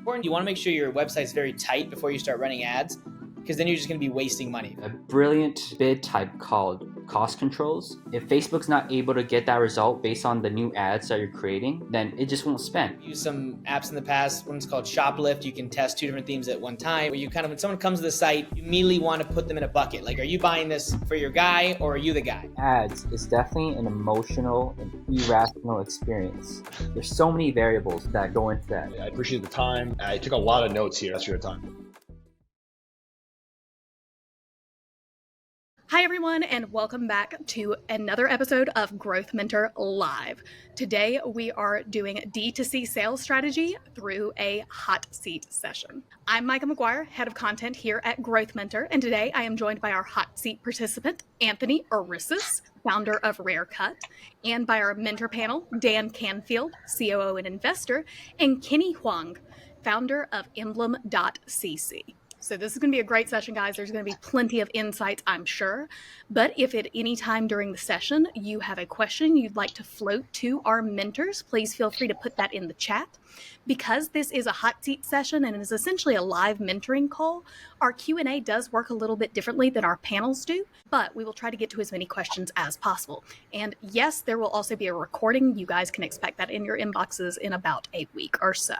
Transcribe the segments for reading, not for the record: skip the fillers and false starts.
important. You want to make sure your website's very tight before you start running ads, because then you're just going to be wasting money. A brilliant bid type called cost controls. If Facebook's not able to get that result based on the new ads that you're creating, then it just won't spend. Use some apps in the past. One's called Shoplift. You can test 2 different themes at one time, where you when someone comes to the site, you immediately want to put them in a bucket. Like, are you buying this for your guy or are you the guy? Ads is definitely an emotional and irrational experience. There's so many variables that go into that. I appreciate the time. I took a lot of notes here. That's your time. Hi everyone, and welcome back to another episode of GrowthMentor Live. Today we are doing D2C sales strategy through a hot seat session. I'm Micah McGuire, head of content here at GrowthMentor, and today I am joined by our hot seat participant, Anthony Orisses, founder of Rare Cut, and by our mentor panel, Dan Canfield, COO and investor, and Kenny Hoang, founder of Emblem.cc. So this is going to be a great session, guys. There's going to be plenty of insights, I'm sure. But if at any time during the session you have a question you'd like to float to our mentors, please feel free to put that in the chat. Because this is a hot seat session and is essentially a live mentoring call, our Q&A does work a little bit differently than our panels do, but we will try to get to as many questions as possible. And yes, there will also be a recording. You guys can expect that in your inboxes in about a week or so.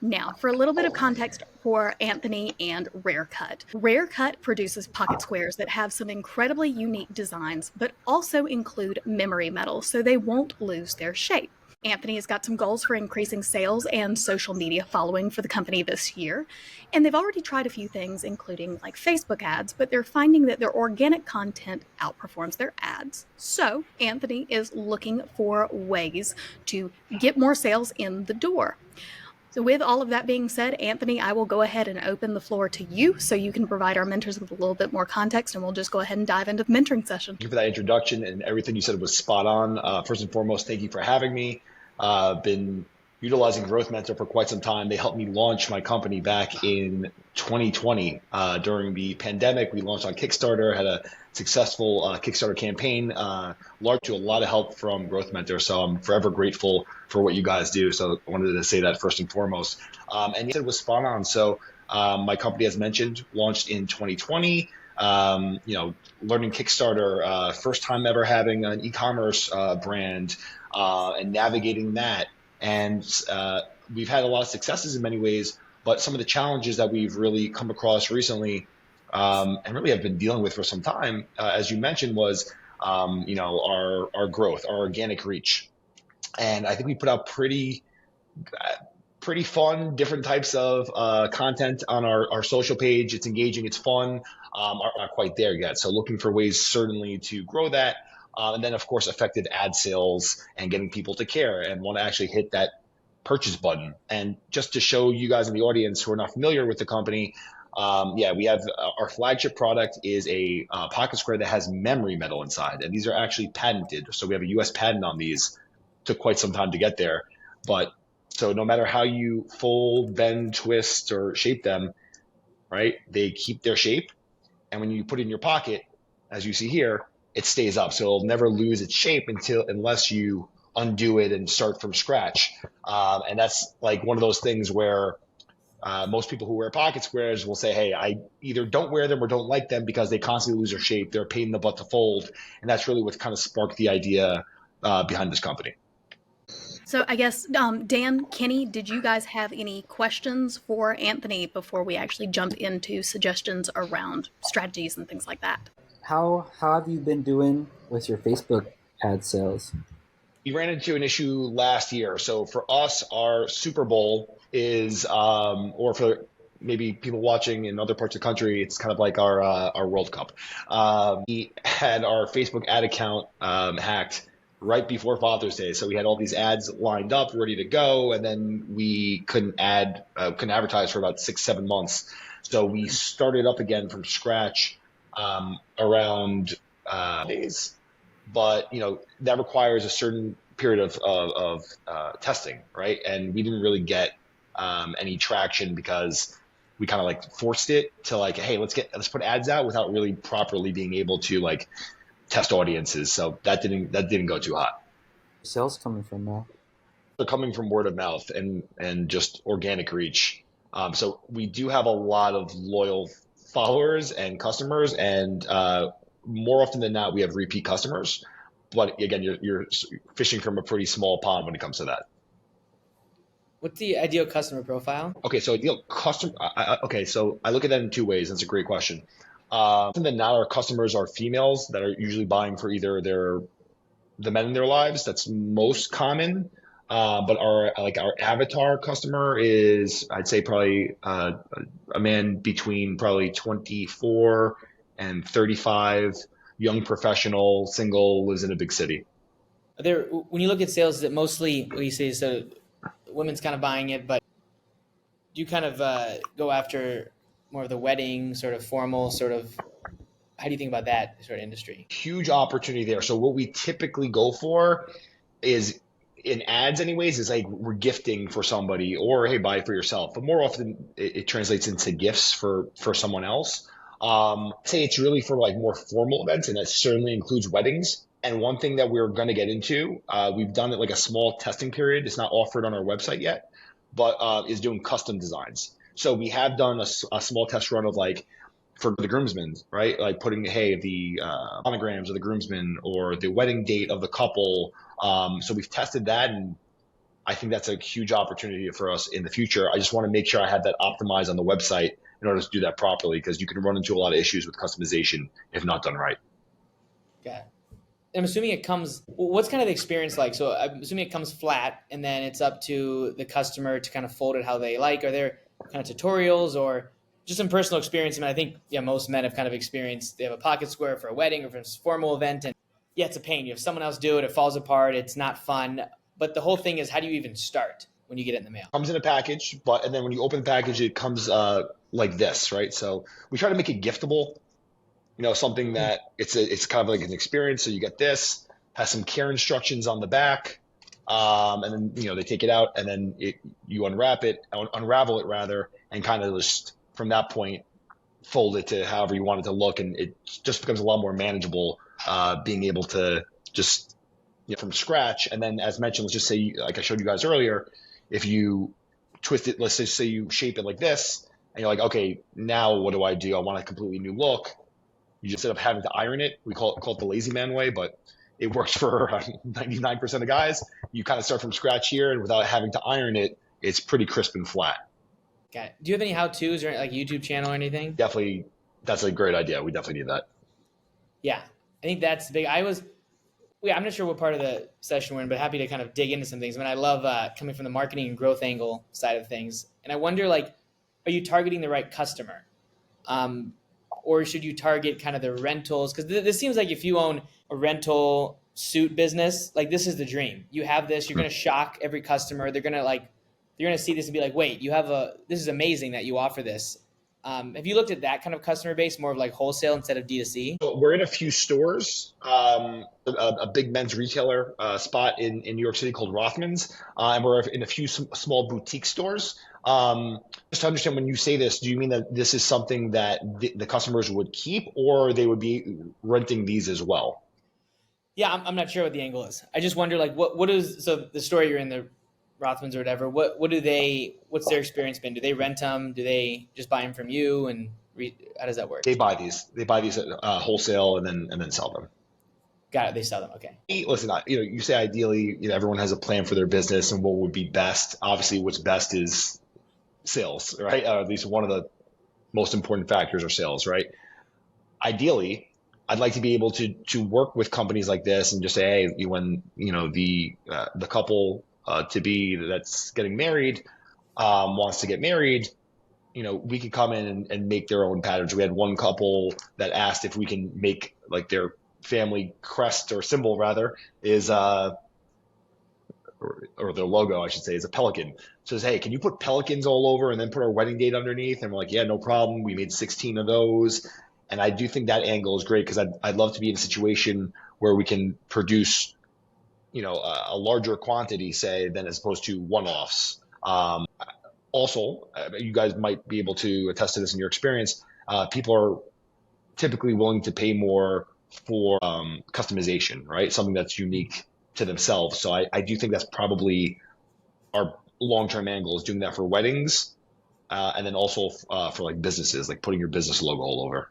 Now, for a little bit of context for Anthony and Rare Cut. Rare Cut produces pocket squares that have some incredibly unique designs, but also include memory metal, so they won't lose their shape. Anthony has got some goals for increasing sales and social media following for the company this year. And they've already tried a few things, including like Facebook ads, but they're finding that their organic content outperforms their ads. So Anthony is looking for ways to get more sales in the door. So with all of that being said, Anthony, I will go ahead and open the floor to you so you can provide our mentors with a little bit more context, and we'll just go ahead and dive into the mentoring session. Thank you for that introduction, and everything you said was spot on. First and foremost, thank you for having me. Been utilizing GrowthMentor for quite some time. They helped me launch my company back in 2020. During the pandemic, we launched on Kickstarter, had a successful Kickstarter campaign, largely to a lot of help from GrowthMentor. So I'm forever grateful for what you guys do. So I wanted to say that first and foremost. And you said it was spot on. So my company, as mentioned, launched in 2020. Learning Kickstarter, first time ever having an e-commerce brand and navigating that. And we've had a lot of successes in many ways, but some of the challenges that we've really come across recently and really have been dealing with for some time, as you mentioned, was our growth, our organic reach. And I think we put out pretty fun, different types of content on our social page. It's engaging, it's fun, not quite there yet. So looking for ways certainly to grow that. And then, of course, effective ad sales and getting people to care and want to actually hit that purchase button. And just to show you guys in the audience who are not familiar with the company, we have our flagship product is a pocket square that has memory metal inside. And these are actually patented. So we have a US patent on these. Took quite some time to get there. But so no matter how you fold, bend, twist, or shape them, right, they keep their shape. And when you put it in your pocket, as you see here, it stays up. So it'll never lose its shape unless you undo it and start from scratch. And that's like one of those things where most people who wear pocket squares will say, hey, I either don't wear them or don't like them because they constantly lose their shape. They're a pain in the butt to fold. And that's really what kind of sparked the idea behind this company. So I guess, Dan, Kenny, did you guys have any questions for Anthony before we actually jump into suggestions around strategies and things like that? How have you been doing with your Facebook ad sales? We ran into an issue last year. So for us, our Super Bowl is, or for maybe people watching in other parts of the country, it's kind of like our World Cup. We had our Facebook ad account hacked right before Father's Day. So we had all these ads lined up, ready to go, and then we couldn't advertise for about 6-7 months. So we started up again from scratch around days. But that requires a certain period of testing, right? And we didn't really get any traction because we kind of like forced it to like, hey, let's put ads out without really properly being able to like test audiences. So that didn't go too hot. Sales coming from now? They're coming from word of mouth and just organic reach. So we do have a lot of loyal followers and customers, and more often than not, we have repeat customers. But again, you're fishing from a pretty small pond when it comes to that. What's the ideal customer profile? Okay, so ideal customer. Okay, so I look at that in two ways. That's a great question. Often than not, our customers are females that are usually buying for either the men in their lives. That's most common. But our avatar customer is, I'd say, probably a man between probably 24 and 35, young professional, single, lives in a big city. When you look at sales, is it mostly what you say? So women's kind of buying it, but do you kind of go after more of the wedding sort of formal sort of? How do you think about that sort of industry? Huge opportunity there. So what we typically go for is, in ads anyways, is like we're gifting for somebody, or hey, buy it for yourself. But more often it translates into gifts for someone else. Say it's really for like more formal events, and that certainly includes weddings. And one thing that we're going to get into, we've done it like a small testing period. It's not offered on our website yet, but is doing custom designs. So we have done a small test run of like, for the groomsmen, right? Like putting, hey, the monograms of the groomsmen or the wedding date of the couple. So we've tested that, and I think that's a huge opportunity for us in the future. I just want to make sure I have that optimized on the website in order to do that properly, because you can run into a lot of issues with customization if not done right. Got it. I'm assuming it comes, what's kind of the experience like? So I'm assuming it comes flat, and then it's up to the customer to kind of fold it how they like. Are there kind of tutorials or just some personal experience? I mean, I think most men have kind of experienced, they have a pocket square for a wedding or for a formal event, and it's a pain. You have someone else do it, it falls apart, it's not fun. But the whole thing is, how do you even start when you get it in the mail? Comes in a package, and then when you open the package, it comes like this, right? So we try to make it giftable. Something that it's kind of like an experience. So you get this, has some care instructions on the back, and then they take it out, and then you unravel it rather, and kind of just from that point fold it to however you want it to look, and it just becomes a lot more manageable, being able to just from scratch. And then, as mentioned, let's just say, like I showed you guys earlier, if you twist it, let's just say you shape it like this, and you're like, okay, now what do? I want a completely new look. You just instead of having to iron it, we call it the lazy man way, but it works for 99% of guys. You kind of start from scratch here, and without having to iron it, it's pretty crisp and flat. Got it. Do you have any how-tos or like a YouTube channel or anything? Definitely, that's a great idea. We definitely need that. Yeah, I think that's big. I'm not sure what part of the session we're in, but happy to kind of dig into some things. I love coming from the marketing and growth angle side of things. And I wonder, like, are you targeting the right customer? Or should you target kind of the rentals? Because this seems like if you own a rental suit business, like this is the dream. You have this, you're going to shock every customer. They're going to see this and be like, wait, this is amazing that you offer this. Have you looked at that kind of customer base, more of like wholesale instead of D2C? We're in a few stores, a big men's retailer spot in New York City called Rothman's, and we're in a few small boutique stores. Just to understand, when you say this, do you mean that this is something that the customers would keep, or they would be renting these as well? Yeah, I'm not sure what the angle is. I just wonder, like, what is, so the store you're in, the Rothmans or whatever, what's their experience been? Do they rent them? Do they just buy them from you? And how does that work? They buy these at wholesale and then sell them. Got it. They sell them. Okay. Listen, you say ideally, everyone has a plan for their business and what would be best. Obviously, what's best is sales, right? At least one of the most important factors are sales, right? Ideally, I'd like to be able to work with companies like this and just say, hey, when the couple to be that's getting married wants to get married, we could come in and make their own patterns. We had one couple that asked if we can make like their family crest or symbol rather is or their logo, I should say, is a pelican. So says, hey, can you put pelicans all over and then put our wedding date underneath? And we're like, yeah, no problem. We made 16 of those. And I do think that angle is great, because I'd love to be in a situation where we can produce, a larger quantity, say, than as opposed to one-offs. Also, you guys might be able to attest to this in your experience. People are typically willing to pay more for customization, right? Something that's unique to themselves. So I do think that's probably our long-term end goal is doing that for weddings, and then also for like businesses, like putting your business logo all over.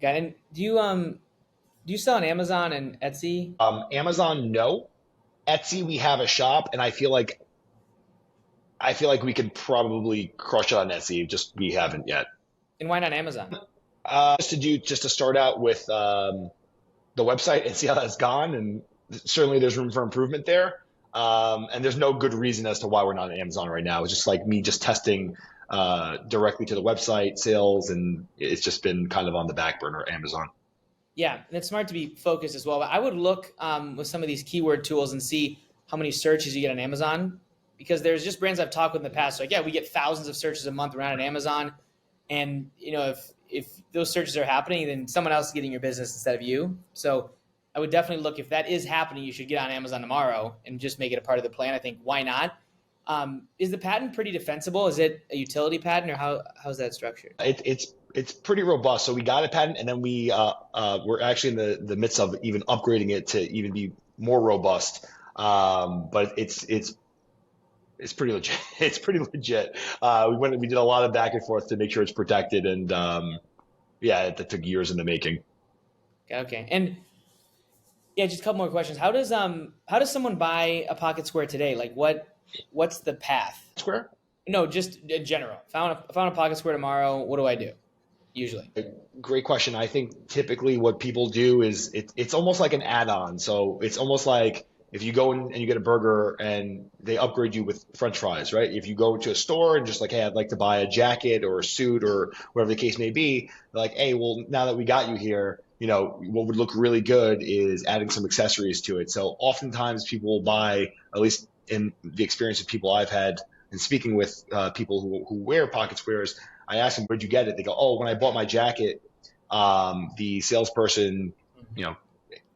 Got it. And do you sell on Amazon and Etsy? Amazon, no. Etsy, we have a shop, and I feel like we could probably crush it on Etsy. Just we haven't yet. And why not Amazon? Just to start out with the website and see how that's gone, and certainly there's room for improvement there. And there's no good reason as to why we're not on Amazon right now. It's just like me just testing directly to the website sales, and it's just been kind of on the back burner, Amazon. Yeah, and it's smart to be focused as well. But I would look with some of these keyword tools and see how many searches you get on Amazon, because there's just brands I've talked with in the past. Like, yeah, we get thousands of searches a month around on Amazon, and if those searches are happening, then someone else is getting your business instead of you. So I would definitely look, if that is happening, you should get on Amazon tomorrow and just make it a part of the plan. I think, why not? Is the patent pretty defensible? Is it a utility patent, or how's that structured? It's pretty robust. So we got a patent, and then we're actually in the midst of even upgrading it to even be more robust. But it's pretty legit. It's pretty legit. We did a lot of back and forth to make sure it's protected, and that took years in the making. Okay. And yeah, just a couple more questions. How does someone buy a pocket square today? Like, what's the path? Square? No, just in general. Found a pocket square tomorrow. What do I do? Usually. Great question. I think typically what people do is it's almost like an add-on. So it's almost like if you go in and you get a burger and they upgrade you with French fries, right? If you go to a store and just like, hey, I'd like to buy a jacket or a suit or whatever the case may be, they're like, hey, well, now that we got you here, what would look really good is adding some accessories to it. So oftentimes people will buy, at least in the experience of people I've had and speaking with people who wear pocket squares, I ask them, where'd you get it? They go, oh, when I bought my jacket, the salesperson,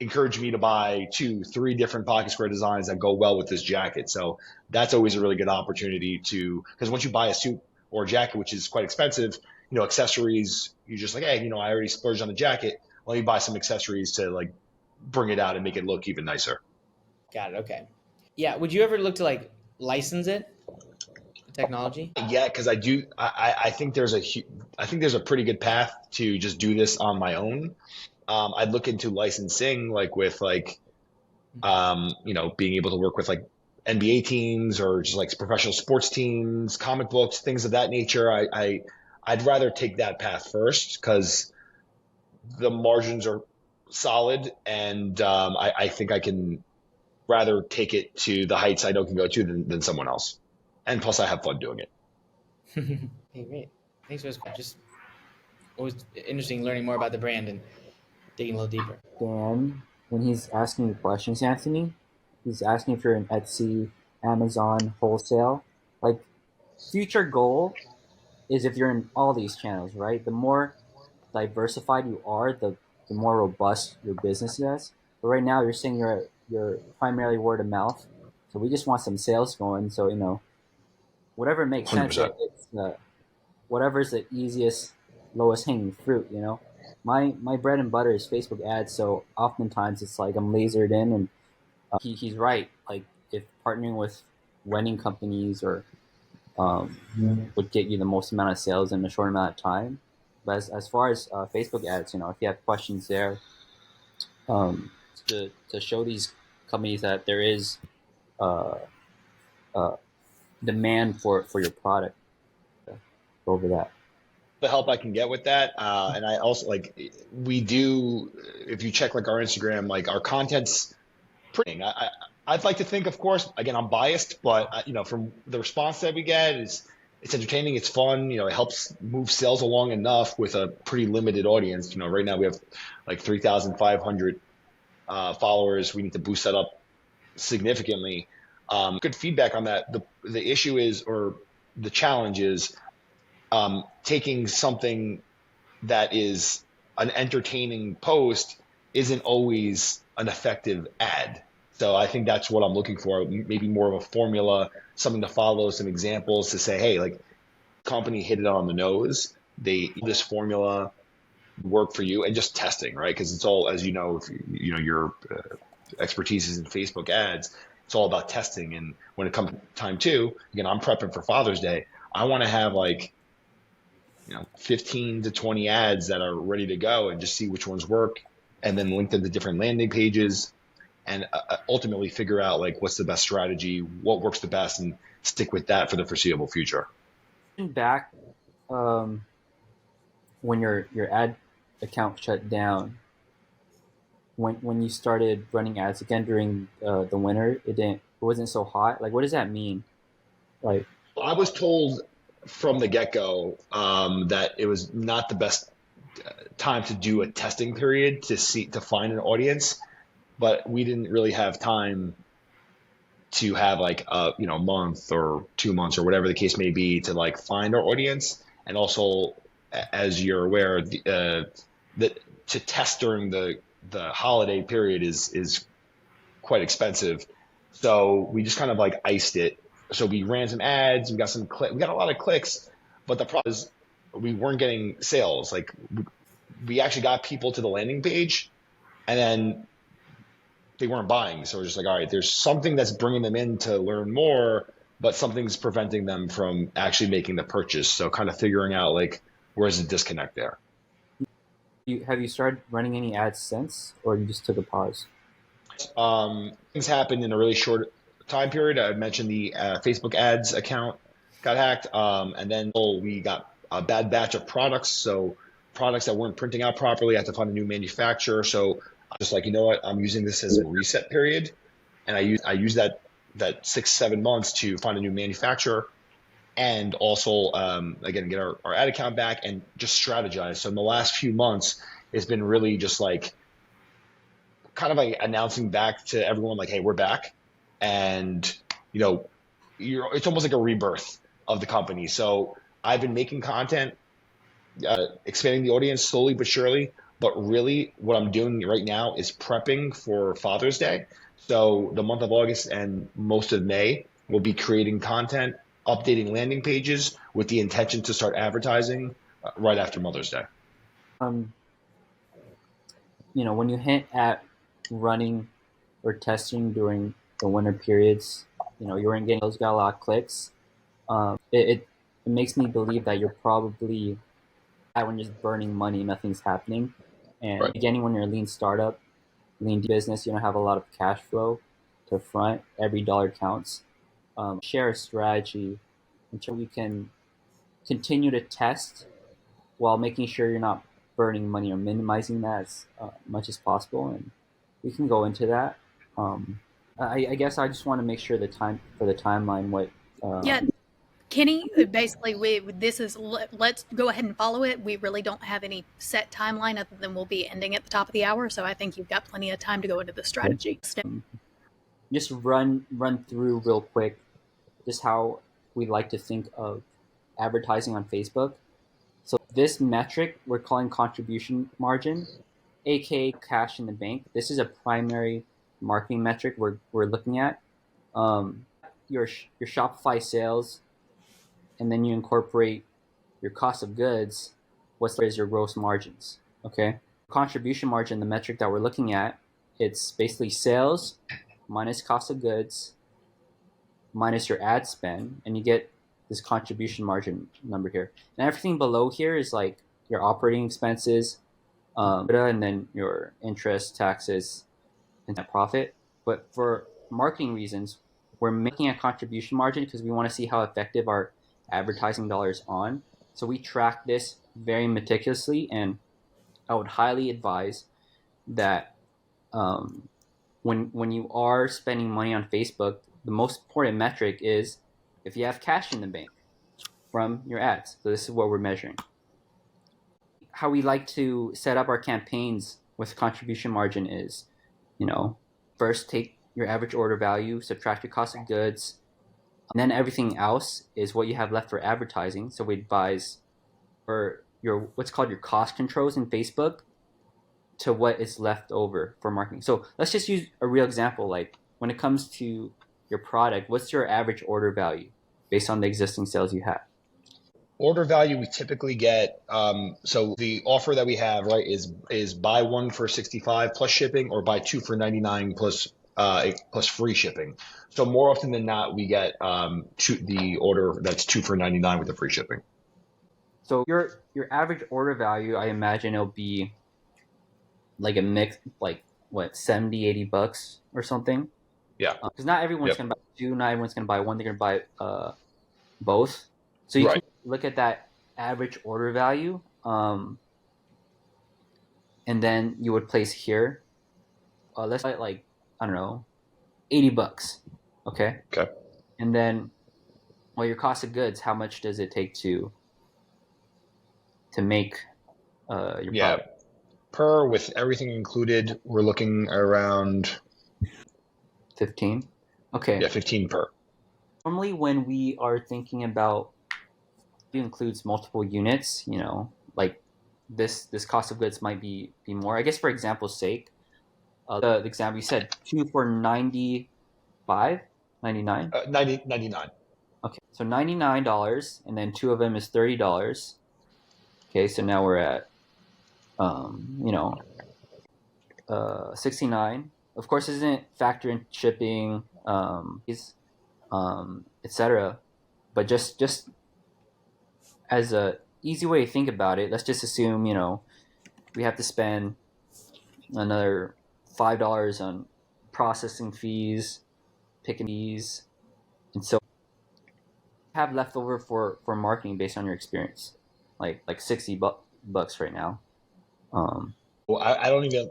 encouraged me to buy 2-3 different pocket square designs that go well with this jacket. So that's always a really good opportunity because once you buy a suit or a jacket, which is quite expensive, accessories, you're just like, hey, I already splurged on the jacket. Let me buy some accessories to like bring it out and make it look even nicer. Got it. Okay. Yeah. Would you ever look to like license it? Technology? Yeah, because I think there's a pretty good path to just do this on my own. I'd look into licensing, like with like, being able to work with like NBA teams or just like professional sports teams, comic books, things of that nature. I'd rather take that path first because the margins are solid, and I think I can rather take it to the heights I know can go to than someone else. And plus, I have fun doing it. Hey, great. Thanks for this. Just always interesting learning more about the brand and digging a little deeper. Dan, when he's asking you questions, Anthony, he's asking if you're in Etsy, Amazon, wholesale. Like, future goal is if you're in all these channels, right? The more diversified you are, the more robust your business is. But right now, you're saying you're primarily word of mouth. So we just want some sales going. So, whatever makes 100%. sense. It's whatever's the easiest, lowest hanging fruit. My bread and butter is Facebook ads. So oftentimes it's like I'm lasered in, and he's right. Like if partnering with wedding companies or would get you the most amount of sales in a short amount of time. But as far as Facebook ads, if you have questions there, to show these companies that there is demand for your product. Go over that. The help I can get with that, and I also we do. If you check like our Instagram, like our content's pretty. I'd like to think, of course, again I'm biased, but from the response that we get it's entertaining, it's fun. It helps move sales along enough with a pretty limited audience. Right now we have like 3,500 followers. We need to boost that up significantly. Good feedback on that. The issue is, or the challenge is, taking something that is an entertaining post isn't always an effective ad. So I think that's what I'm looking for. Maybe more of a formula, something to follow, some examples to say, hey, like company hit it on the nose. This formula work for you, and just testing, right? Because it's all, as if your expertise is in Facebook ads. it's all about testing. And when it comes time to, again, I'm prepping for Father's Day. I want to have like, 15 to 20 ads that are ready to go and just see which ones work, and then link them to different landing pages, and ultimately figure out like what's the best strategy, what works the best, and stick with that for the foreseeable future. Back when your ad account shut down, when you started running ads again during the winter, it wasn't so hot. Like, what does that mean? Like, I was told from the get-go that it was not the best time to do a testing period to find an audience, but we didn't really have time to have like a month or 2 months or whatever the case may be to like find our audience. And also, as you're aware, that to test during the holiday period is quite expensive. So we just kind of like iced it. So we ran some ads, we got a lot of clicks, but the problem is we weren't getting sales. Like we actually got people to the landing page, and then they weren't buying. So we're just like, all right, there's something that's bringing them in to learn more, but something's preventing them from actually making the purchase. So kind of figuring out like, where's the disconnect there? have you started running any ads since, or you just took a pause? Things happened in a really short time period. I mentioned the Facebook ads account got hacked, and then we got a bad batch of products. So products that weren't printing out properly, I had to find a new manufacturer. So I was just like, you know what, I'm using this as a reset period, and I use that 6-7 months to find a new manufacturer, and also again get our ad account back and just strategize. So in the last few months, it's been really just like kind of like announcing back to everyone like, hey, we're back, and it's almost like a rebirth of the company. So I've been making content, expanding the audience slowly but surely. But really, what I'm doing right now is prepping for Father's Day. So the month of August and most of May, we'll be creating content, updating landing pages with the intention to start advertising right after Mother's Day. When you hint at running or testing during the winter periods, you weren't getting those, got a lot of clicks. It makes me believe that you're probably when just burning money, nothing's happening. And Right. Beginning when you're a lean startup, lean business, you don't have a lot of cash flow to front. Every dollar counts. Share a strategy until you can continue to test while making sure you're not burning money or minimizing that as much as possible. And we can go into that. I guess I just want to make sure the timeline. Yeah, Kenny, basically, let's go ahead and follow it. We really don't have any set timeline other than we'll be ending at the top of the hour. So I think you've got plenty of time to go into the strategy. Just run through real quick just how we like to think of advertising on Facebook. So this metric we're calling contribution margin, aka cash in the bank. This is a primary marketing metric we're looking at. Your Shopify sales, and then you incorporate your cost of goods. What is your gross margins? Okay, contribution margin, the metric that we're looking at, it's basically sales minus cost of goods minus your ad spend, and you get this contribution margin number here. And everything below here is like your operating expenses, and then your interest, taxes, and net profit. But for marketing reasons, we're making a contribution margin because we want to see how effective our advertising dollars on. So we track this very meticulously, and I would highly advise that when you are spending money on Facebook, the most important metric is if you have cash in the bank from your ads. So this is what we're measuring. How we like to set up our campaigns with contribution margin is, first take your average order value, subtract your cost of goods, and then everything else is what you have left for advertising. So we advise for your what's called your cost controls in Facebook to what is left over for marketing. So let's just use a real example. Like when it comes to your product, what's your average order value based on the existing sales you have? Order value we typically get. So the offer that we have, right, is buy one for $65 plus shipping, or buy two for $99 plus plus free shipping. So more often than not, we get the order that's 2 for $99 with the free shipping. So your average order value, I imagine it'll be like a mix, like what, 70, $80 or something. Yeah. Because not everyone's Yep. gonna buy two, not everyone's gonna buy one. They're gonna buy both. So you Right. can look at that average order value, and then you would place here. Let's say like, I don't know, $80. Okay. Okay. And then, well, your cost of goods, how much does it take to make your Yeah. product? Per with everything included, we're looking around 15. Okay. 15 per. Normally, when we are thinking about, it includes multiple units, like this cost of goods might be more. I guess for example's sake, the example you said 2 for 95, 99. 99. Okay, so $99, and then two of them is $30. Okay, so now we're at 69. Of course, isn't factor in shipping, etc. But just as a easy way to think about it, let's just assume we have to spend another $5 on processing fees, picking fees, and so have leftover for marketing based on your experience, like $60 right now. Well, I don't even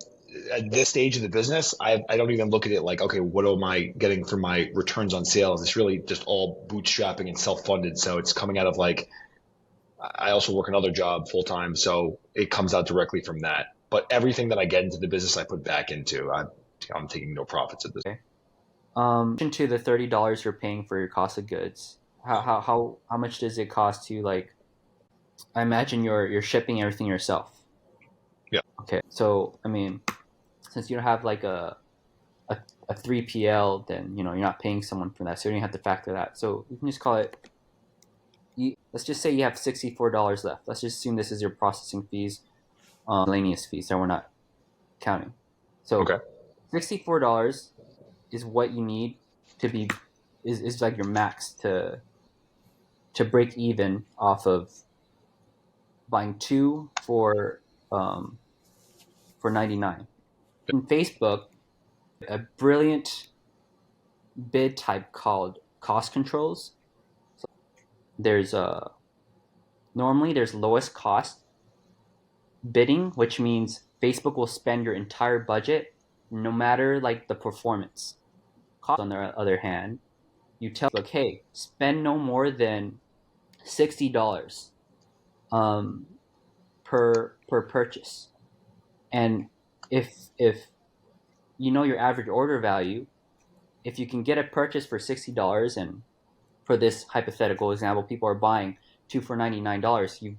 at this stage of the business, I don't even look at it like, okay, what am I getting for my returns on sales? It's really just all bootstrapping and self-funded. So it's coming out of like, I also work another job full time, so it comes out directly from that. But everything that I get into the business, I put back into. I'm taking no profits at this. Okay. To the $30 you're paying for your cost of goods, how much does it cost to, like, I imagine you're shipping everything yourself. Yeah. Okay. So I mean, since you don't have like a 3PL, then you're not paying someone for that, so you don't have to factor that. So you can just call it. Let's just say you have $64 left. Let's just assume this is your processing fees, miscellaneous fees that we're not counting. So Okay. $64 is what you need to be is like your max to break even off of buying two for 99. In Facebook, a brilliant bid type called cost controls. So there's normally there's lowest cost bidding, which means Facebook will spend your entire budget no matter like the performance. Cost, on the other hand, you tell Facebook, hey, spend no more than $60 per purchase. And if your average order value, if you can get a purchase for $60, and for this hypothetical example, people are buying two for $99, you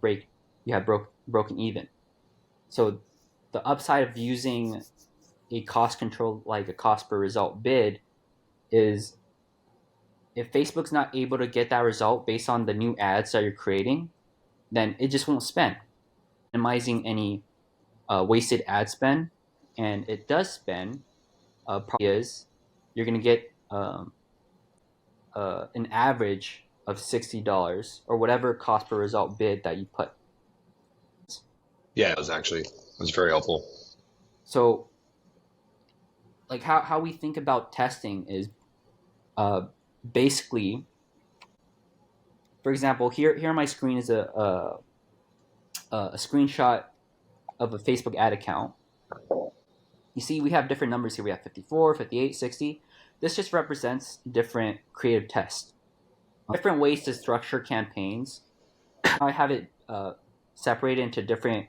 have broken even. So the upside of using a cost control, like a cost per result bid, is if Facebook's not able to get that result based on the new ads that you're creating, then it just won't spend, minimizing any wasted ad spend. And it does spend, probably is you're going to get an average of $60 or whatever cost per result bid that you put. Yeah, it was very helpful. So like how we think about testing is basically, for example, here on my screen is a screenshot of a Facebook ad account. You see, we have different numbers here. We have 54, 58, 60. This just represents different creative tests, different ways to structure campaigns. I have it separated into different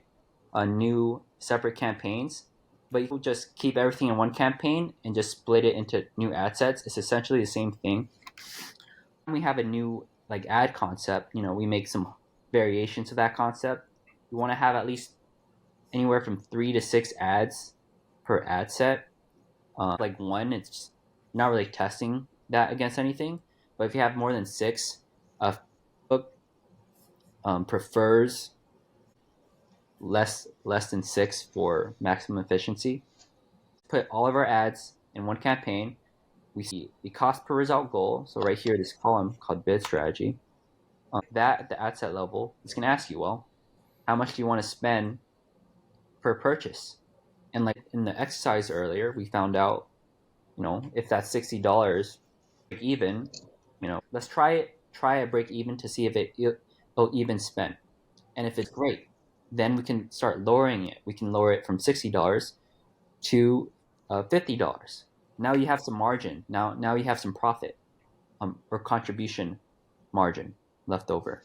new separate campaigns, but you can just keep everything in one campaign and just split it into new ad sets. It's essentially the same thing. When we have a new like ad concept, we make some variations of that concept. We want to have at least anywhere from 3 to 6 ads per ad set. Like one, it's just not really testing that against anything. But if you have more than 6, Facebook prefers less than 6 for maximum efficiency. Put all of our ads in one campaign, we see the cost per result goal. So right here, this column called bid strategy. That at the ad set level, it's going to ask you, well, how much do you want to spend per purchase? And like in the exercise earlier, we found out, if that's $60 break even, let's try a break even to see if it'll even spend. And if it's great, then we can start lowering it. We can lower it from $60 to $50. Now you have some margin. Now you have some profit or contribution margin left over.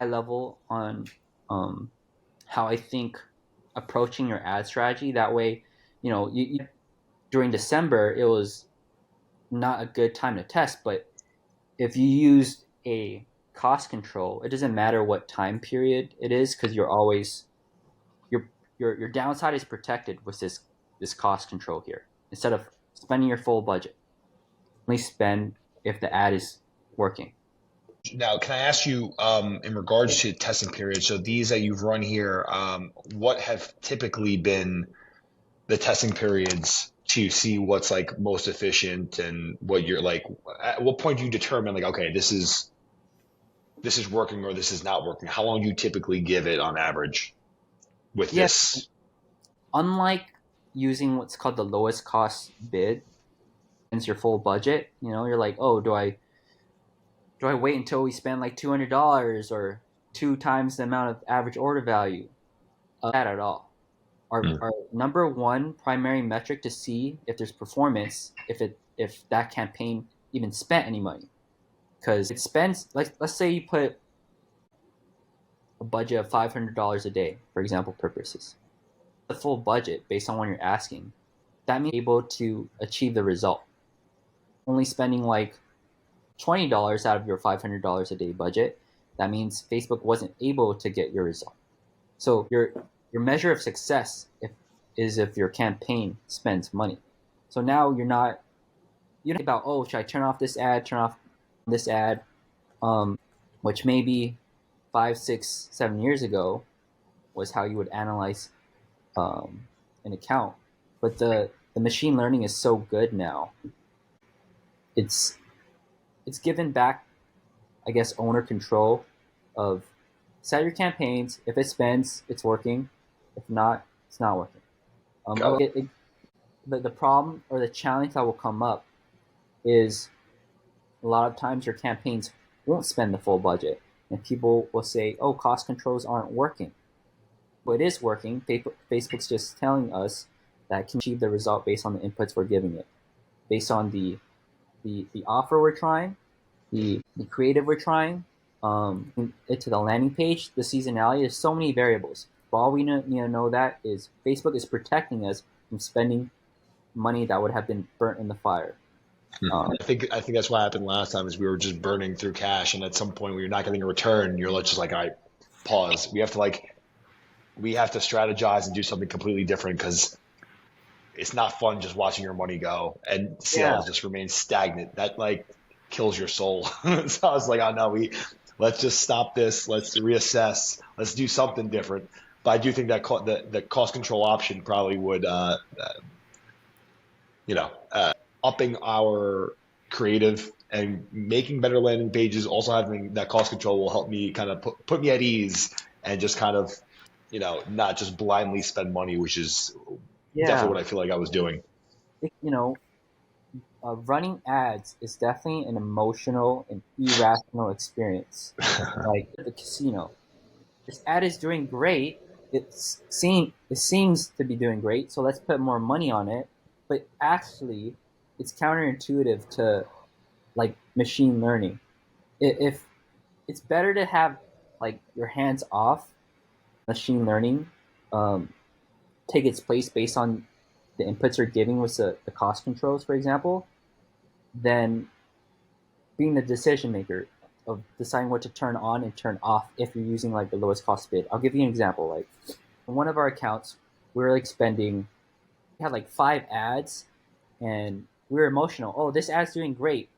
High level on how I think approaching your ad strategy. That way, during December, it was not a good time to test. But if you used a cost control, it doesn't matter what time period it is, because you're always your downside is protected with this cost control here. Instead of spending your full budget, only spend if the ad is working. Now, can I ask you, in regards to testing periods, so these that you've run here, what have typically been the testing periods to see what's like most efficient, and what you're like, at what point do you determine like, okay, this is working or this is not working? How long do you typically give it on average with this? Unlike using what's called the lowest cost bid, since your full budget, you're like, oh, do I wait until we spend like $200 or 2 times the amount of average order value? That at all. Our number one primary metric to see if there's performance, if that campaign even spent any money, because it spends, like, let's say you put a budget of $500 a day, for example, purposes. The full budget based on what you're asking, that means you're able to achieve the result. Only spending like $20 out of your $500 a day budget, that means Facebook wasn't able to get your result. So your measure of success is if your campaign spends money. So now you're not about, oh, should I turn off this ad, which maybe 5, 6, 7 years ago was how you would analyze an account. But the machine learning is so good now. It's given back, I guess, owner control of set your campaigns. If it spends, it's working. If not, it's not working. The problem or the challenge that will come up is a lot of times your campaigns won't spend the full budget, and people will say, oh, cost controls aren't working. But it is working. Facebook's just telling us that it can achieve the result based on the inputs we're giving it, based on the offer we're trying, the creative we're trying, to the landing page, the seasonality. There's so many variables. But all we need to know that is Facebook is protecting us from spending money that would have been burnt in the fire. I think that's what happened last time, is we were just burning through cash, and at some point when you're not getting a return, you're just like, all right, pause. We have to strategize and do something completely different, because it's not fun just watching your money go and sales just remain stagnant. That like kills your soul. So I was like, oh no, let's just stop this. Let's reassess. Let's do something different. But I do think that the cost control option probably would, upping our creative and making better landing pages. Also having that cost control will help me kind of put me at ease, and just kind of, not just blindly spend money, which is definitely what I feel like I was doing. Running ads is definitely an emotional and irrational experience. Like the casino, this ad is doing great. It seems to be doing great, so let's put more money on it. But actually, it's counterintuitive to like machine learning. If it's better to have like your hands off machine learning, take its place based on the inputs you're giving with the cost controls, for example, than being the decision maker of deciding what to turn on and turn off if you're using like the lowest cost bid. I'll give you an example. Like in one of our accounts, we had like 5 ads, and we were emotional. Oh, this ad's doing great.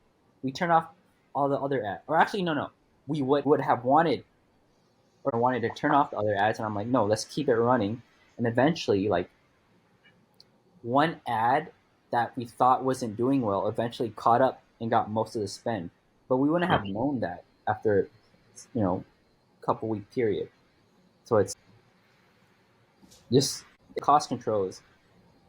We turn off all the other ads. Or actually, no. We would have wanted to turn off the other ads, and I'm like, no, let's keep it running. And eventually, like, one ad that we thought wasn't doing well eventually caught up and got most of the spend. But we wouldn't have known that after, a couple week period. So it's just cost controls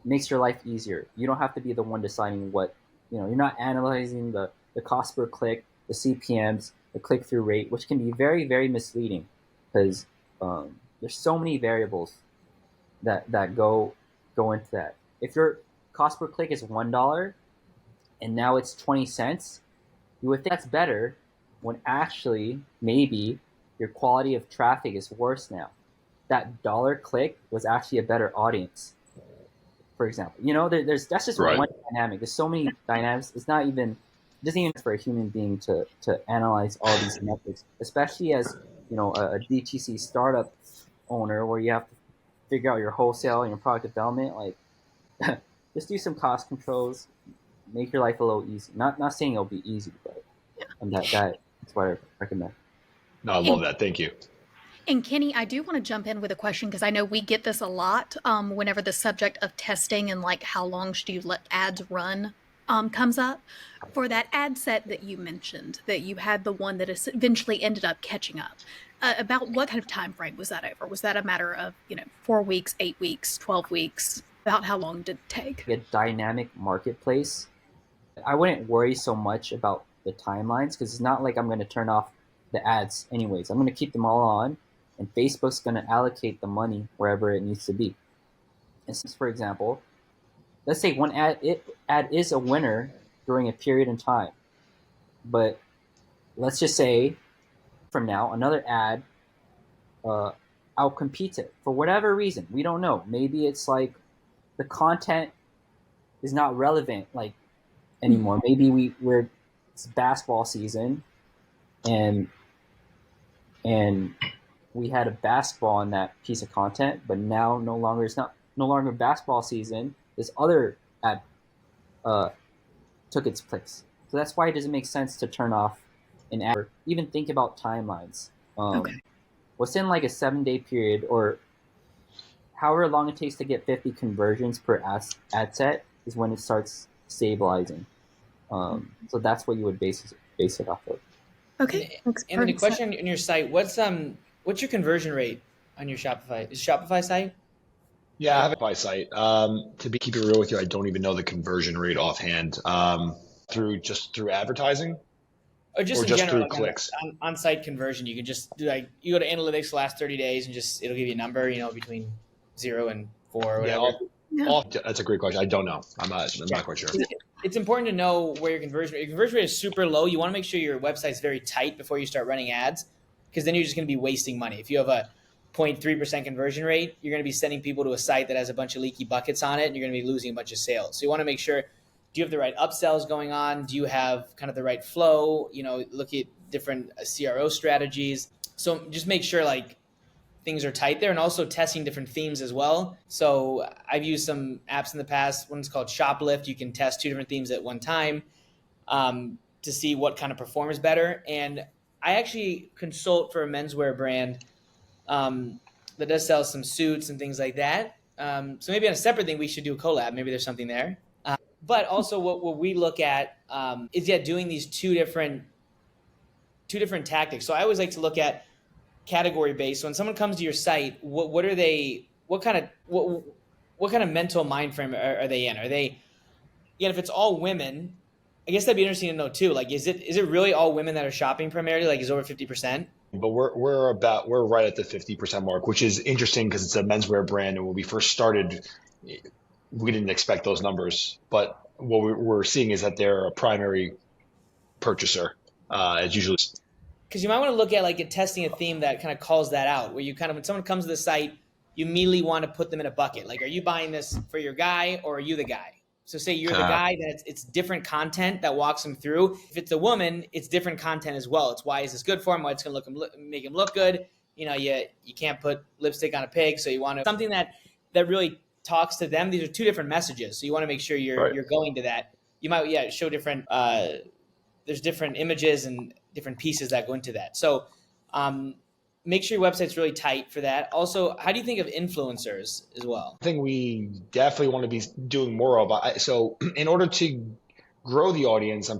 makes your life easier. You don't have to be the one deciding what, you're not analyzing the cost per click, the CPMs, the click-through rate, which can be very, very misleading because there's so many variables that go into that. If your cost per click is $1 and now it's 20 cents, you would think that's better when actually maybe your quality of traffic is worse now. That dollar click was actually a better audience, for example. That's just one dynamic. There's so many dynamics. It doesn't even for a human being to analyze all these metrics, especially as a D2C startup owner where you have to figure out your wholesale and your product development. Like, just do some cost controls, make your life a little easy. Not saying it'll be easy, but that's what I recommend. No, I love that. Thank you. And Kenny, I do want to jump in with a question because I know we get this a lot whenever the subject of testing and like how long should you let ads run comes up. For that ad set that you mentioned, that you had the one that eventually ended up catching up, about what kind of time frame was that over? Was that a matter of 4 weeks, 8 weeks, 12 weeks? About how long did it take? A dynamic marketplace, I wouldn't worry so much about the timelines because it's not like I'm going to turn off the ads anyways. I'm going to keep them all on, and Facebook's going to allocate the money wherever it needs to be. And since, for example, let's say one ad is a winner during a period in time, but let's just say from now another ad outcompetes it for whatever reason. We don't know. Maybe it's like the content is not relevant like anymore. Maybe it's basketball season and we had a basketball in that piece of content, but now no longer basketball season. This other ad took its place. So that's why it doesn't make sense to turn off an ad or even think about timelines. What's in like a 7-day period or however long it takes to get 50 conversions per ad set is when it starts stabilizing. So that's what you would base it off of. Okay. And the question on your site, what's your conversion rate on your Shopify? Is Shopify site? Yeah, I have a Shopify site. Keep it real with you, I don't even know the conversion rate offhand. Through advertising, or just in general, through like clicks. On-site conversion, you can just do you go to analytics the last 30 days and it'll give you a number, between 0 and 4 or whatever. That's a great question. I don't know. I'm not quite sure. It's important to know where your conversion rate is super low. You want to make sure your website's very tight before you start running ads, because then you're just going to be wasting money. If you have a 0.3% conversion rate, you're going to be sending people to a site that has a bunch of leaky buckets on it, and you're going to be losing a bunch of sales. So you want to make sure, do you have the right upsells going on? Do you have kind of the right flow? Look at different CRO strategies. So just make sure things are tight there, and also testing different themes as well. So I've used some apps in the past. One's called Shoplift. You can test 2 different themes at one time to see what kind of performs better. And I actually consult for a menswear brand that does sell some suits and things like that. So maybe on a separate thing, we should do a collab. Maybe there's something there. But also what we look at is doing these two different tactics. So I always like to look at category based. So when someone comes to your site, what kind of mental mind frame are they in? Are they, if it's all women, I guess that'd be interesting to know too. Is it really all women that are shopping primarily? Is over 50%? But we're right at the 50% mark, which is interesting because it's a menswear brand, and when we first started, we didn't expect those numbers. But what we're seeing is that they're a primary purchaser. It's usually because you might want to look at testing a theme that kind of calls that out, where you kind of, when someone comes to the site, you immediately want to put them in a bucket. Are you buying this for your guy or are you the guy? So say you're the guy, that it's different content that walks them through. If it's a woman, it's different content as well. It's why is this good for him? Why it's going to make him look good. You can't put lipstick on a pig, so you want something that really talks to them. These are 2 different messages, so you want to make sure you're going to that. You might show different. There's different images and different pieces that go into that. So make sure your website's really tight for that. Also, how do you think of influencers as well? I think we definitely want to be doing more of. So in order to grow the audience, we're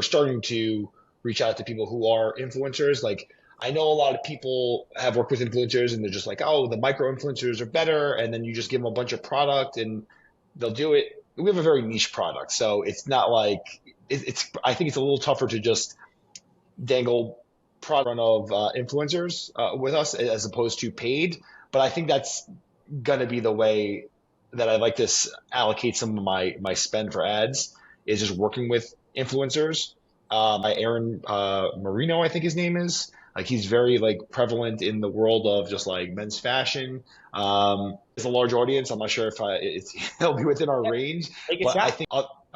starting to reach out to people who are influencers. Like, I know a lot of people have worked with influencers and they're just like, oh, the micro influencers are better. And then you just give them a bunch of product and they'll do it. We have a very niche product. So it's not like, I think it's a little tougher to just dangle product of influencers with us as opposed to paid. But I think that's going to be the way that I'd like to allocate some of my spend for ads, is just working with influencers. Aaron Marino, I think his name is. Like, he's very like prevalent in the world of just like men's fashion. It's a large audience. I'm not sure if he'll be within our range, but I think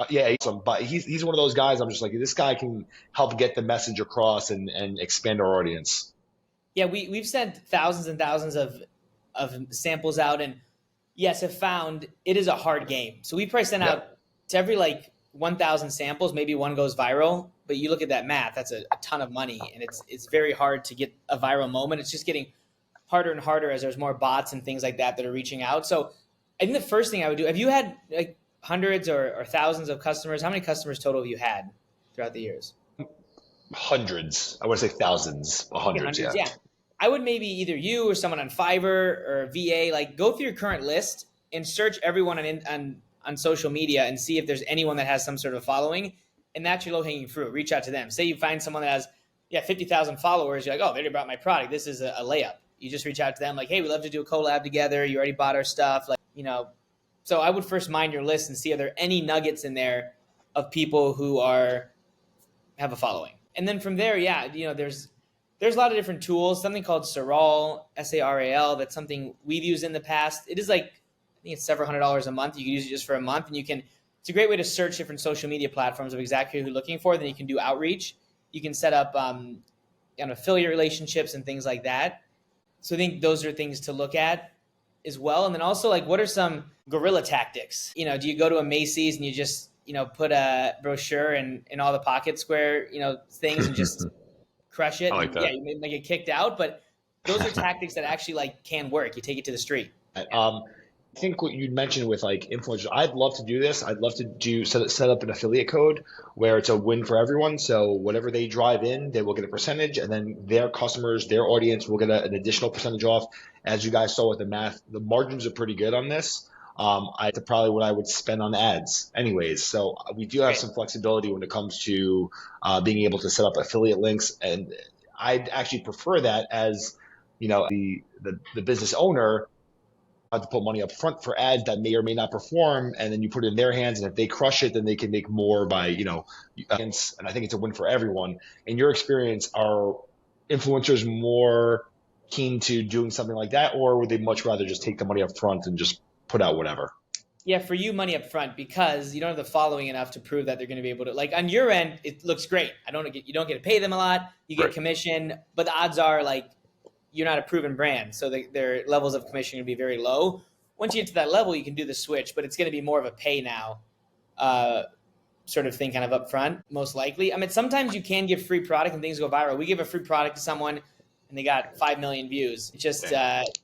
yeah, he's awesome. But he's one of those guys. I'm just like, this guy can help get the message across and expand our audience. Yeah, we've sent thousands and thousands of samples out, and yes, have found it is a hard game. So we probably send out to every like 1,000 samples, maybe one goes viral. But you look at that math, that's a ton of money, and it's very hard to get a viral moment. It's just getting harder and harder as there's more bots and things like that are reaching out. So I think the first thing I would do, have you had like hundreds or thousands of customers? How many customers total have you had throughout the years? Hundreds. I would say thousands, hundreds. Yeah. I would maybe either you or someone on Fiverr or VA, like go through your current list and search everyone on social media and see if there's anyone that has some sort of following. And that's your low-hanging fruit. Reach out to them. Say you find someone that has 50,000 followers. You're like, oh, they already bought my product. This is a layup. You just reach out to them like, hey, we'd love to do a collab together. You already bought our stuff. Like, so I would first mind your list and see if there are any nuggets in there of people who have a following. And then from there, there's a lot of different tools. Something called Saral, SARAL. That's something we've used in the past. It is like, I think it's several $100s a month. You can use it just for a month, and it's a great way to search different social media platforms of exactly who you're looking for. Then you can do outreach. You can set up affiliate relationships and things like that. So I think those are things to look at as well. And then also, like, what are some guerrilla tactics? Do you go to a Macy's and you just, put a brochure in all the pocket square, things and just crush it? I like that. Yeah, you may get kicked out, but those are tactics that actually like can work. You take it to the street. I think what you'd mentioned with like influencers, I'd love to do this. I'd love to set up an affiliate code where it's a win for everyone. So whatever they drive in, they will get a percentage, and then their customers, their audience will get an additional percentage off. As you guys saw with the math, the margins are pretty good on this. It's probably what I would spend on ads anyways. So we do have some flexibility when it comes to being able to set up affiliate links. And I'd actually prefer that as, the business owner to put money up front for ads that may or may not perform, and then you put it in their hands, and if they crush it, then they can make more by, and I think it's a win for everyone. In your experience, are influencers more keen to doing something like that, or would they much rather just take the money up front and just put out whatever? Yeah, for you, money up front, because you don't have the following enough to prove that they're going to be able to, like, on your end, it looks great. You don't get to pay them a lot. You get commission, but the odds are like you're not a proven brand. So their levels of commission will be very low. Once you get to that level, you can do the switch, but it's going to be more of a pay now sort of thing kind of up front, most likely. I mean, sometimes you can give free product and things go viral. We give a free product to someone and they got 5 million views. It's just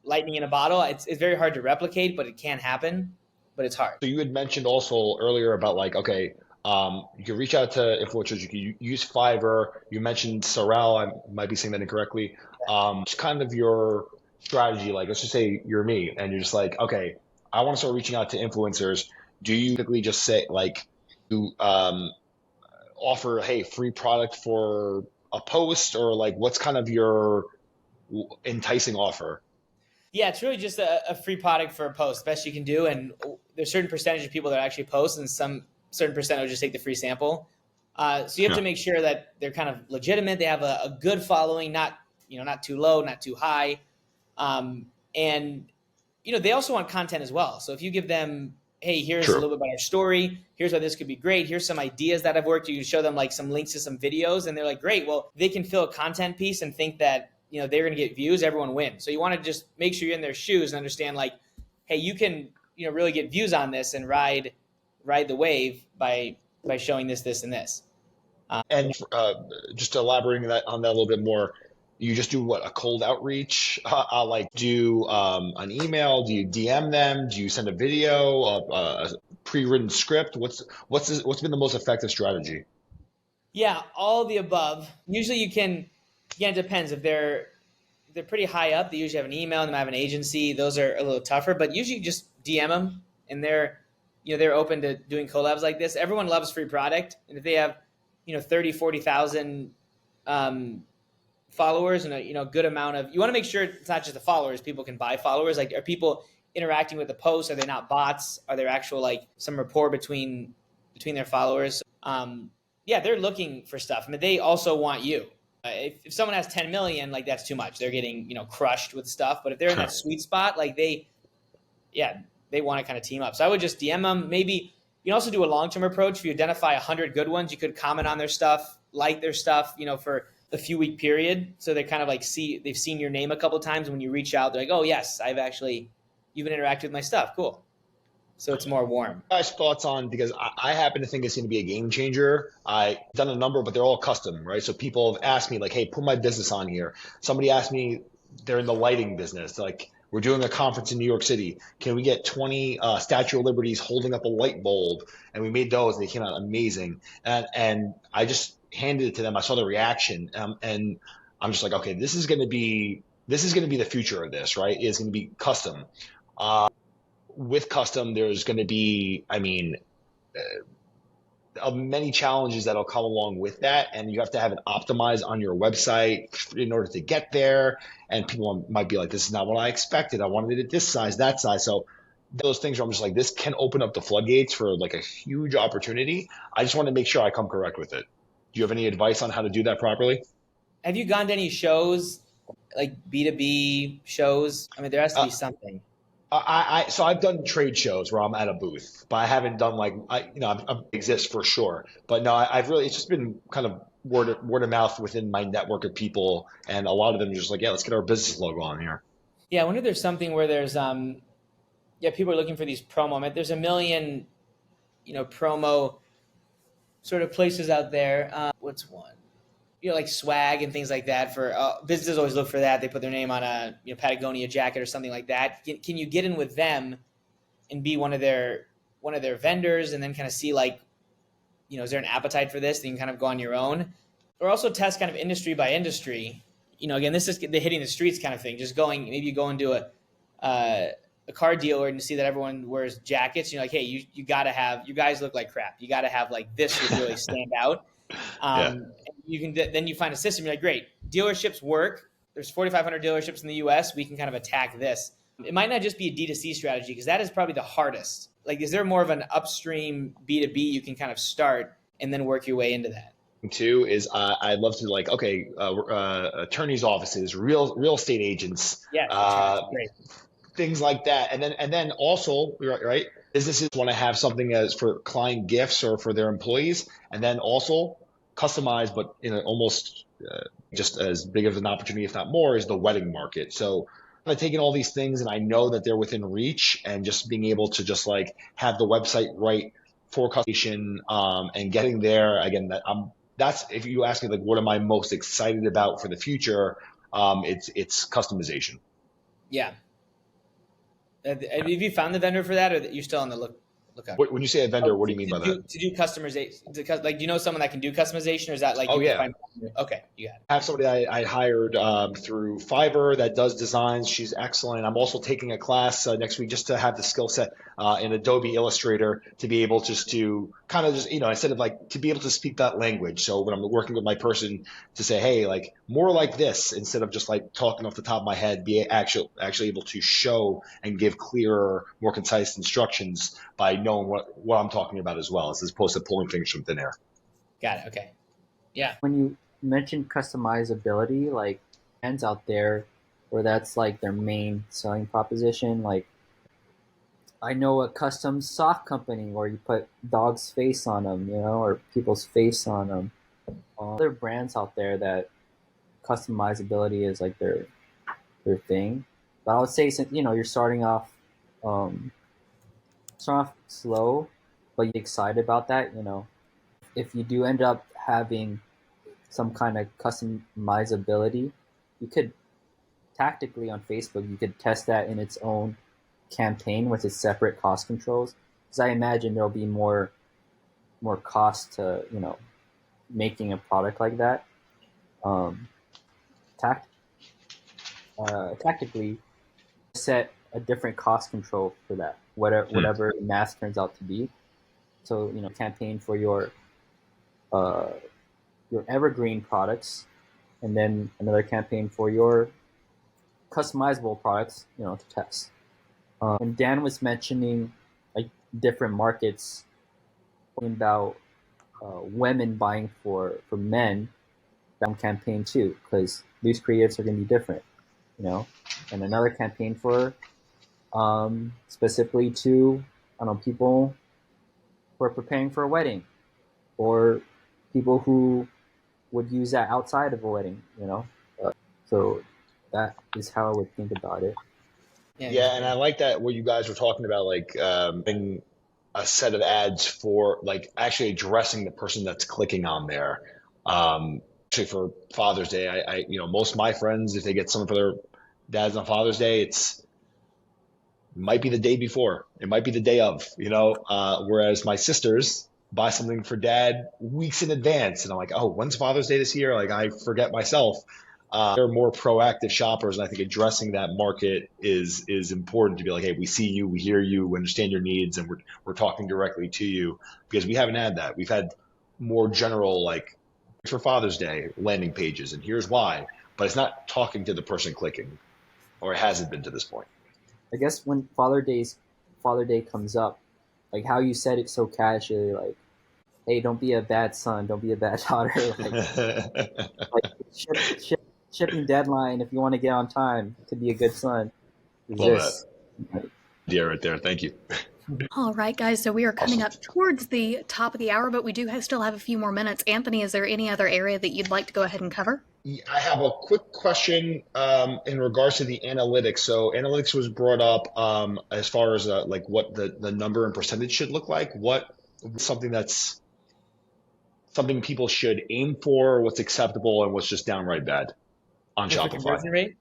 lightning in a bottle. It's very hard to replicate, but it can happen, but it's hard. So you had mentioned also earlier about like, okay, you can reach out to influencers. You can use Fiverr. You mentioned Saral. I might be saying that incorrectly. It's kind of your strategy. Like, let's just say you're me and you're just like, okay, I want to start reaching out to influencers. Do you typically just say like, you offer, hey, free product for a post, or like what's kind of your enticing offer? Yeah, it's really just a free product for a post, best you can do. And there's a certain percentage of people that actually post, and some certain percent will just take the free sample. So you have to make sure that they're kind of legitimate. They have a good following, not too low, not too high. And, they also want content as well. So if you give them, hey, here's a little bit about our story. Here's why this could be great. Here's some ideas that have worked. You can show them like some links to some videos, and they're like, great. Well, they can fill a content piece and think that, they're going to get views. Everyone wins. So you want to just make sure you're in their shoes and understand like, hey, you can, really get views on this and ride the wave by showing this, and this. And just elaborating on that a little bit more, You just do what, a cold outreach? Like do an email? Do you DM them? Do you send a video, a pre-written script? What's been the most effective strategy? Yeah, all the above. Usually you can, again, it depends. If they're pretty high up, they usually have an email and they have an agency. Those are a little tougher, but usually you just DM them and they're open to doing collabs like this. Everyone loves free product. And if they have, 30, 40,000 followers and a good amount of, you want to make sure it's not just the followers, people can buy followers. Like, are people interacting with the posts? Are they not bots? Are there actual, like, some rapport between their followers? Yeah, they're looking for stuff. I mean, they also want you. If someone has 10 million, like, that's too much. They're getting, crushed with stuff. But if they're in that sweet spot, like, they want to kind of team up. So I would just DM them. Maybe you can also do a long-term approach. If you identify 100 good ones, you could comment on their stuff, like their stuff, for a few week period. So they kind of like they've seen your name a couple of times. And when you reach out, they're like, oh yes, you've been interacting with my stuff. Cool. So it's more warm. Guys, thoughts on, because I happen to think it's going to be a game changer. I've done a number, but they're all custom, right? So people have asked me like, hey, put my business on here. Somebody asked me, they're in the lighting business. Like, we're doing a conference in New York City. Can we get 20 Statue of Liberties holding up a light bulb? And we made those and they came out amazing. And I just handed it to them. I saw the reaction. And I'm just like, okay, this is going to be the future of this, right? It's going to be custom. With custom, there's going to be, many challenges that'll come along with that, and you have to have it optimized on your website in order to get there. And people might be like, this is not what I expected. I wanted it this size, that size. So those things where I'm just like, this can open up the floodgates for like a huge opportunity. I just want to make sure I come correct with it. Do you have any advice on how to do that properly? Have you gone to any shows, like B2B shows? I mean, there has to be something. So I've done trade shows where I'm at a booth, but I haven't done I exist for sure. But no, I've really, it's just been kind of word of mouth within my network of people. And a lot of them are just like, yeah, let's get our business logo on here. Yeah. I wonder if there's something where there's, people are looking for these promo. I mean, there's a million, promo sort of places out there. What's one? Like swag and things like that for businesses always look for that. They put their name on a Patagonia jacket or something like that. Can you get in with them and be one of their vendors and then kind of see like, is there an appetite for this? Then you can kind of go on your own, or also test kind of industry by industry. Again, this is the hitting the streets kind of thing. Just maybe you go into a car dealer and you see that everyone wears jackets. You're like, hey, you got to have, you guys look like crap. You got to have like this would really stand out. You can then you find a system. You're like, great, dealerships work. There's 4,500 dealerships in the U.S. We can kind of attack this. It might not just be a D2C strategy because that is probably the hardest. Like, is there more of an upstream B2B you can kind of start and then work your way into that? Too is I'd love to attorneys' offices, real estate agents, great. Things like that, and then also right, businesses want to have something as for client gifts or for their employees, and then also customized, but in almost just as big of an opportunity, if not more, is the wedding market. So I'm taking all these things, and I know that they're within reach, and just being able to just like have the website right for customization, and getting there again. That's if you ask me like what am I most excited about for the future, it's customization. Yeah. Have you found the vendor for that, or you're still on the lookout? When you say a vendor, what do you mean by that? To do customization, like, do you know someone that can do customization, or is that like? Oh, yeah. Okay, you got it. I have somebody I hired through Fiverr that does designs. She's excellent. I'm also taking a class next week just to have the skill set in Adobe Illustrator to be able just to kind of just, instead of like to be able to speak that language. So when I'm working with my person to say, hey, like more like this, instead of just like talking off the top of my head, be actually able to show and give clearer, more concise instructions by knowing what I'm talking about as well, as opposed to pulling things from thin air. Got it. Okay. Yeah. When you mentioned customizability, like brands out there where that's like their main selling proposition, like I know a custom sock company where you put dog's face on them, or people's face on them. Other brands out there that customizability is like their thing. But I would say, since you're starting off slow, but you're excited about that, if you do end up having some kind of customizability, you could tactically on Facebook, you could test that in its own campaign with its separate cost controls. Because I imagine there'll be more cost to, making a product like that. Tactically set a different cost control for that, whatever math turns out to be. So, campaign for your evergreen products, and then another campaign for your customizable products, to test. And Dan was mentioning like different markets about women buying for men campaign too, because these creatives are going to be different, and another campaign for specifically to, people who are preparing for a wedding, or people who would use that outside of a wedding, so that is how I would think about it. Yeah, and I like that what you guys were talking about, like having a set of ads for like actually addressing the person that's clicking on there. Actually, for Father's Day, I most of my friends, if they get something for their dads on Father's Day, it might be the day before, it might be the day of, whereas my sisters buy something for dad weeks in advance, and I'm like, oh, when's Father's Day this year? Like, I forget myself. They're more proactive shoppers, and I think addressing that market is important to be like, hey, we see you, we hear you, we understand your needs, and we're talking directly to you, because we haven't had that. We've had more general, like, for Father's Day landing pages, and here's why, but it's not talking to the person clicking, or it hasn't been to this point. I guess when Father Day comes up, like how you said it so casually, like, hey, don't be a bad son, don't be a bad daughter, like shipping deadline, if you want to get on time to be a good son, is Love this. that. Yeah, right there. Thank you. All right, guys. So we are coming up towards the top of the hour, but we do still have a few more minutes. Anthony, is there any other area that you'd like to go ahead and cover? I have a quick question in regards to the analytics. So analytics was brought up as far as like what the number and percentage should look like. What something people should aim for, what's acceptable, and what's just downright bad on Shopify. Conversion rate?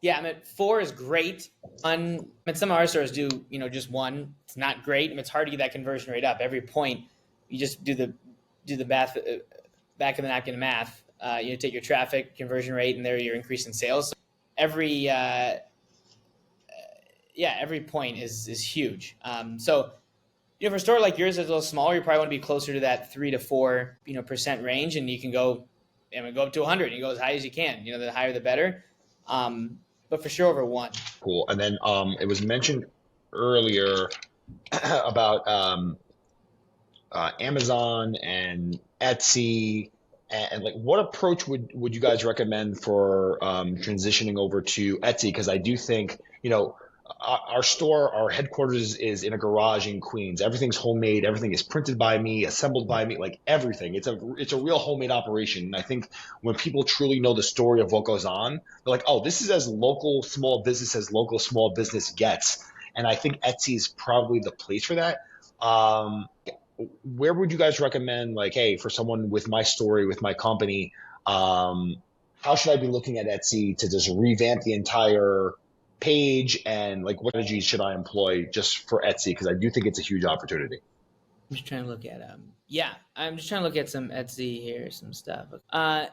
Yeah, 4 is great. Some of our stores do, just 1. It's not great. It's hard to get that conversion rate up. Every point, you just do the math, back of the napkin math. You take your traffic conversion rate, and there you're increasing sales. So every point is huge. So for a store like yours that's a little smaller, you probably want to be closer to that 3 to 4% range, and you can go up to 100. You go as high as you can. The higher the better. But for sure over 1. Cool. And then it was mentioned earlier about Amazon and Etsy, and like what approach would you guys recommend for transitioning over to Etsy? Because I do think, our headquarters is in a garage in Queens. Everything's homemade. Everything is printed by me, assembled by me, like everything. It's a real homemade operation. And I think when people truly know the story of what goes on, they're like, oh, this is as local small business as local small business gets. And I think Etsy is probably the place for that. Where would you guys recommend, like, hey, for someone with my story, with my company, how should I be looking at Etsy to just revamp the entire page, and like what strategies should I employ just for Etsy? Because I do think it's a huge opportunity. I'm just trying to look at some Etsy here, some stuff. I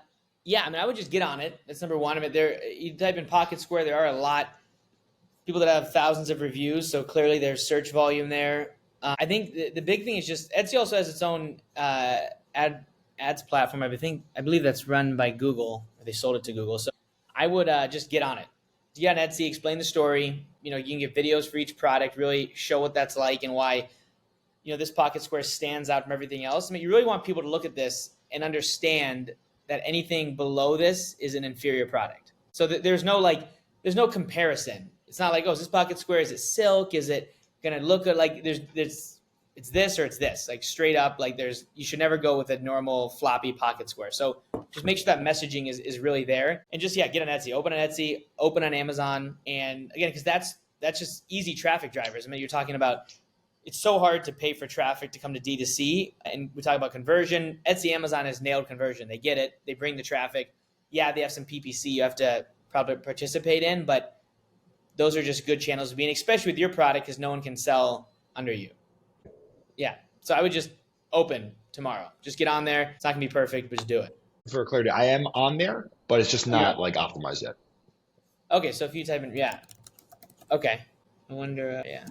would just get on it. That's number one. You type in Pocket Square, there are a lot people that have thousands of reviews, so clearly there's search volume there. I think the big thing is just Etsy also has its own ads platform. I believe that's run by Google. They sold it to Google, so I would just get on it. Get on Etsy, explain the story. You can get videos for each product, really show what that's like and why, this Pocket Square stands out from everything else. You really want people to look at this and understand that anything below this is an inferior product. So there's no comparison. It's not like, oh, is this Pocket Square? Is it silk? Is it going to look good? Like it's this or it's this, like straight up, like you should never go with a normal floppy Pocket Square. So just make sure that messaging is really there, and just, get on Etsy, open on Amazon. And again, because that's just easy traffic drivers. You're talking about, it's so hard to pay for traffic to come to D2C, and we talk about conversion. Etsy, Amazon has nailed conversion. They get it. They bring the traffic. Yeah, they have some PPC you have to probably participate in, but those are just good channels to be in, especially with your product, because no one can sell under you. Yeah. So I would just open tomorrow. Just get on there. It's not gonna be perfect, but just do it. For clarity, I am on there, but it's just not like optimized yet. Okay, so if you type in, yeah. Okay. I wonder, yeah.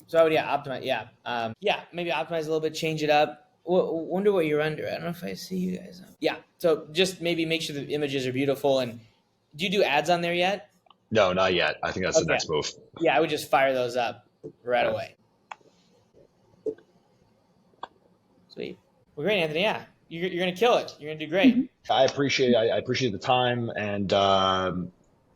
So I would, optimize, maybe optimize a little bit, change it up. Wonder what you're under. I don't know if I see you guys. Yeah, so just maybe make sure the images are beautiful. And do you do ads on there yet? No, not yet. I think that's the next move. Yeah, I would just fire those up right away. Sweet. Well, great, Anthony. Yeah, you're going to kill it. You're going to do great. Mm-hmm. I appreciate the time, and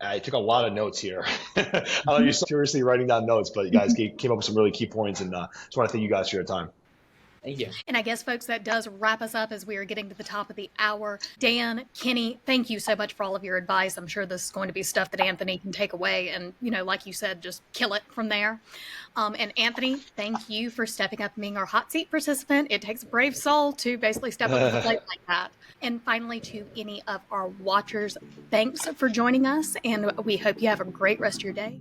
I took a lot of notes here. I know you're seriously writing down notes, but you guys came up with some really key points, and just want to thank you guys for your time. Thank you. And I guess, folks, that does wrap us up as we are getting to the top of the hour. Dan, Kenny, thank you so much for all of your advice. I'm sure this is going to be stuff that Anthony can take away and, like you said, just kill it from there. And Anthony, thank you for stepping up and being our hot seat participant. It takes a brave soul to basically step up to the plate like that. And finally, to any of our watchers, thanks for joining us, and we hope you have a great rest of your day.